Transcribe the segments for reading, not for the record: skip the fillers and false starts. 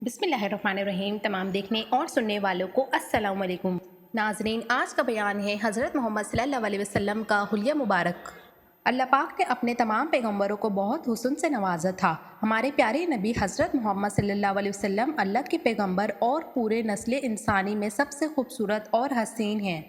बिस्मिल्लाहिर्रहमानिर्रहीम। तमाम देखने और सुनने वालों को अस्सलाम वालेकुम। नाजरीन, आज का बयान है हज़रत मोहम्मद सल्लल्लाहु अलैहि वसल्लम का हुलिया मुबारक। अल्लाह पाक ने अपने तमाम पैगंबरों को बहुत हुस्न से नवाजा था। हमारे प्यारे नबी हज़रत मोहम्मद सल्लल्लाहु अलैहि वसल्लम अल्लाह के पैगंबर और पूरे नस्ल इंसानी में सबसे खूबसूरत और हसीन हैं।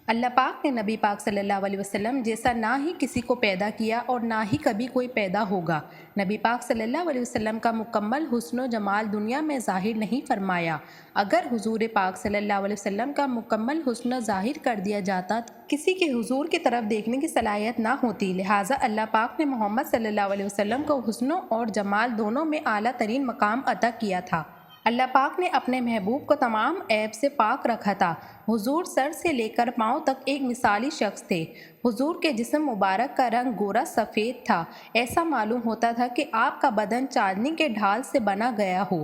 अल्लाह पाक ने नबी पाक सल्लल्लाहु अलैहि वसल्लम जैसा ना ही किसी को पैदा किया और ना ही कभी कोई पैदा होगा। नबी पाक सल्लल्लाहु अलैहि वसल्लम का मुकम्मल हुस्न व जमाल दुनिया में ज़ाहिर नहीं फरमाया। अगर हुजूर पाक सल्लल्लाहु अलैहि वसल्लम का मुकम्मल हुस्न ज़ाहिर कर दिया जाता तो किसी के हुजूर की तरफ देखने की सलाहियत ना होती। लिहाजा अल्लाह पाक ने मोहम्मद सल्लल्लाहु अलैहि वसल्लम को हुस्न और जमाल दोनों में आला तरीन मकाम अता किया था। अल्लाह पाक ने अपने महबूब को तमाम ऐब से पाक रखा था। हुजूर सर से लेकर पाँव तक एक मिसाली शख्स थे। हुजूर के जिस्म मुबारक का रंग गोरा सफ़ेद था। ऐसा मालूम होता था कि आपका बदन चांदनी के ढाल से बना गया हो।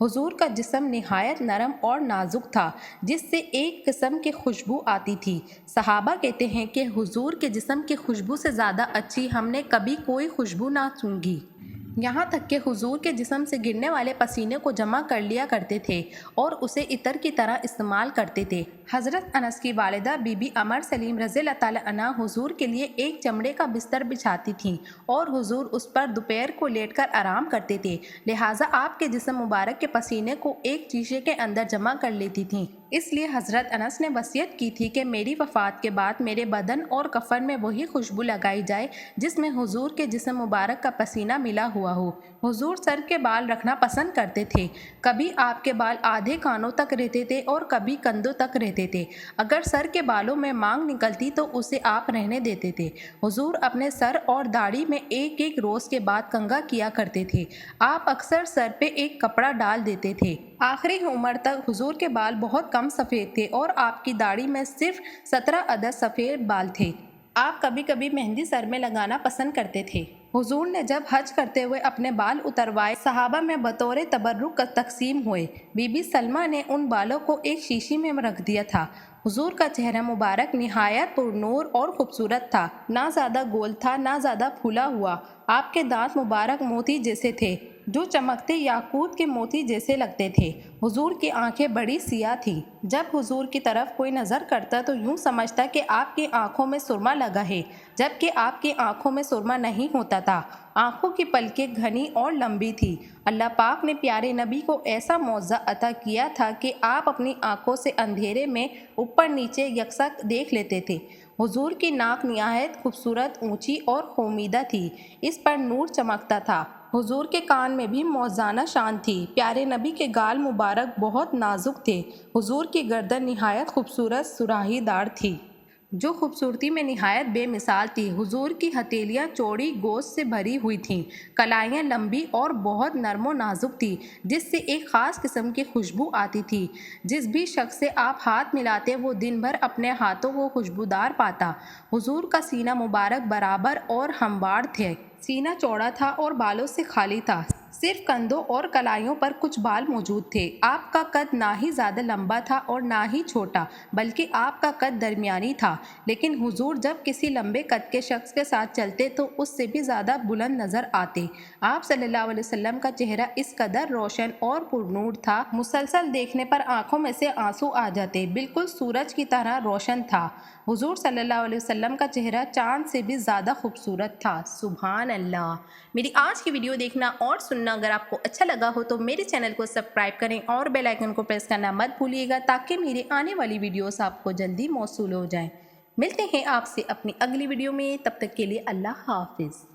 हुजूर का जिस्म निहायत नरम और नाजुक था, जिससे एक किस्म की खुशबू आती थी। सहाबा कहते हैं कि हुजूर के जिस्म की खुशबू से ज़्यादा अच्छी हमने कभी कोई खुशबू ना सूंघी। यहाँ तक कि हुजूर के जिस्म से गिरने वाले पसीने को जमा कर लिया करते थे और उसे इतर की तरह इस्तेमाल करते थे। हज़रत अनस की वालिदा बीबी अमर सलीम रज़ियल्लाहु ताला अन्हा हुजूर के लिए एक चमड़े का बिस्तर बिछाती थीं और हुजूर उस पर दोपहर को लेटकर आराम करते थे। लिहाजा आपके जिस्म मुबारक के पसीने को एक शीशे के अंदर जमा कर लेती थीं। इसलिए हज़रत अनस ने वसीयत की थी कि मेरी वफ़ात के बाद मेरे बदन और कफन में वही खुशबू लगाई जाए जिसमें हुजूर के जिस्म मुबारक का पसीना मिला हुआ हो। हुजूर सर के बाल रखना पसंद करते थे। कभी आपके बाल आधे कानों तक रहते थे और कभी कंधों तक रहते थे। अगर सर के बालों में मांग निकलती तो उसे आप रहने देते थे। हुजूर अपने सर और दाढ़ी में एक एक रोज़ के बाद कंघा किया करते थे। आप अक्सर सर पे एक कपड़ा डाल देते थे। आखिरी उम्र तक हुजूर के बाल बहुत कम सफ़ेद थे और आपकी दाढ़ी में सिर्फ 17 अदद सफ़ेद बाल थे। आप कभी कभी मेहंदी सर में लगाना पसंद करते थे। हुजूर ने जब हज करते हुए अपने बाल उतरवाए, सहाबा में बतौर तबर्रुक तकसीम हुए। बीबी सलमा ने उन बालों को एक शीशी में रख दिया था। हुजूर का चेहरा मुबारक निहायत पुरनूर और खूबसूरत था। ना ज़्यादा गोल था, ना ज़्यादा फूला हुआ। आपके दांत मुबारक मोती जैसे थे, जो चमकते याकूत के मोती जैसे लगते थे। हुजूर की आंखें बड़ी सियाह थीं। जब हुजूर की तरफ कोई नज़र करता तो यूँ समझता कि आपकी आंखों में सुरमा लगा है, जबकि आपकी आंखों में सुरमा नहीं होता था। आंखों की पलकें घनी और लंबी थी। अल्लाह पाक ने प्यारे नबी को ऐसा मौज़ा अता किया था कि आप अपनी आंखों से अंधेरे में ऊपर नीचे यकसा देख लेते थे। हुजूर की नाक निहायत खूबसूरत, ऊंची और खोमीदा थी। इस पर नूर चमकता था। हुजूर के कान में भी मौज़ाना शान थी। प्यारे नबी के गाल मुबारक बहुत नाजुक थे। हुजूर की गर्दन निहायत खूबसूरत सुराहीदार थी, जो खूबसूरती में निहायत बेमिसाल थी। हुजूर की हथेलियाँ चौड़ी गोश्त से भरी हुई थीं। कलाइयाँ लंबी और बहुत नरम व नाजुक थी, जिससे एक ख़ास किस्म की खुशबू आती थी। जिस भी शख्स से आप हाथ मिलाते वो दिन भर अपने हाथों को खुशबूदार पाता। हुजूर का सीना मुबारक बराबर और हमवार थे। सीना चौड़ा था और बालों से खाली था। सिर्फ कंधों और कलाइयों पर कुछ बाल मौजूद थे। आपका कद ना ही ज़्यादा लंबा था और ना ही छोटा, बल्कि आपका कद दरमियानी था। लेकिन हुजूर जब किसी लंबे कद के शख्स के साथ चलते तो उससे भी ज़्यादा बुलंद नज़र आते। आप सल्लल्लाहु अलैहि वसल्लम का चेहरा इस कदर रोशन और पुरनूर था, मुसलसल देखने पर आंखों में से आंसू आ जाते। बिल्कुल सूरज की तरह रोशन था। हुजूर सल्लल्लाहु अलैहि वसल्लम का चेहरा चाँद से भी ज़्यादा खूबसूरत था। सुभान अल्लाह। मेरी आज की वीडियो देखना और सुनना अगर आपको अच्छा लगा हो तो मेरे चैनल को सब्सक्राइब करें और बेल आइकन को प्रेस करना मत भूलिएगा, ताकि मेरी आने वाली वीडियोस आपको जल्दी मौसूल हो जाएं। मिलते हैं आपसे अपनी अगली वीडियो में, तब तक के लिए अल्लाह हाफिज़।